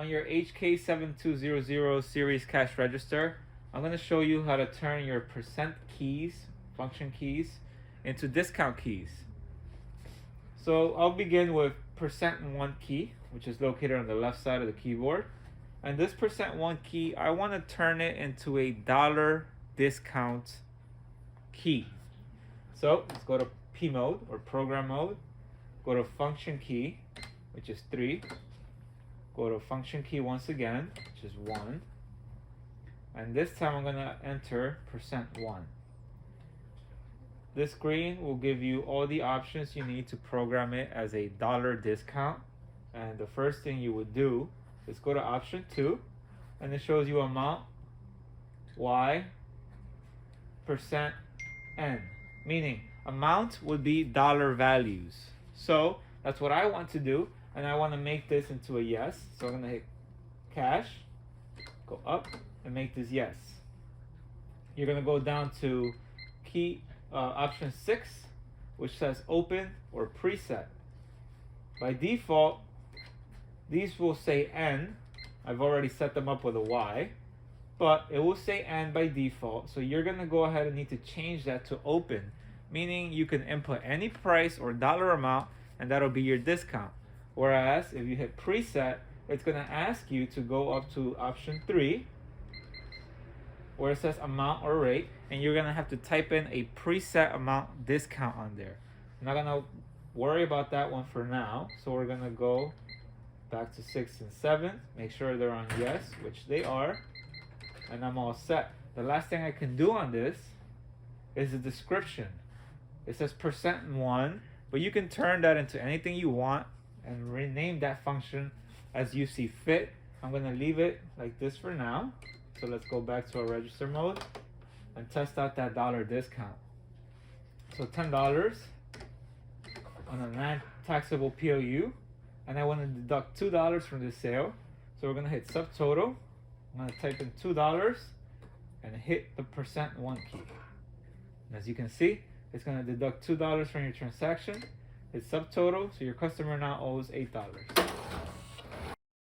On your HK7200 series cash register, I'm going to show you how to turn your percent keys, function keys, into discount keys. So I'll begin with %1 key, which is located on the left side of the keyboard. And this %1 key, I want to turn it into a dollar discount key. So let's go to P mode or program mode, go to function key, which is 3, go to function key once again, which is 1, and this time I'm going to enter %1. This screen will give you all the options you need to program it as a dollar discount, and the first thing you would do is go to option 2, and it shows you amount Y %N, meaning amount would be dollar values. So that's what I want to do, and I want to make this into a yes. So I'm going to hit cash, go up, and make this yes. You're going to go down to key option 6, which says open or preset. By default, these will say N. I've already set them up with a Y, but it will say N by default. So you're going to go ahead and need to change that to open, meaning you can input any price or dollar amount, and that'll be your discount. Whereas if you hit preset, it's going to ask you to go up to option 3, where it says amount or rate, and you're going to have to type in a preset amount discount on there. I'm not going to worry about that one for now, so we're going to go back to 6 and 7, make sure they're on yes, which they are, and I'm all set. The last thing I can do on this is the description. It says %1, but you can turn that into anything you want and rename that function as you see fit. I'm going to leave it like this for now. So let's go back to our register mode and test out that dollar discount. So $10 on a non-taxable POU, and I want to deduct $2 from this sale. So we're going to hit subtotal. I'm going to type in $2 and hit the %1 key. And as you can see, it's going to deduct $2 from your transaction. Hit subtotal, so your customer now owes $8.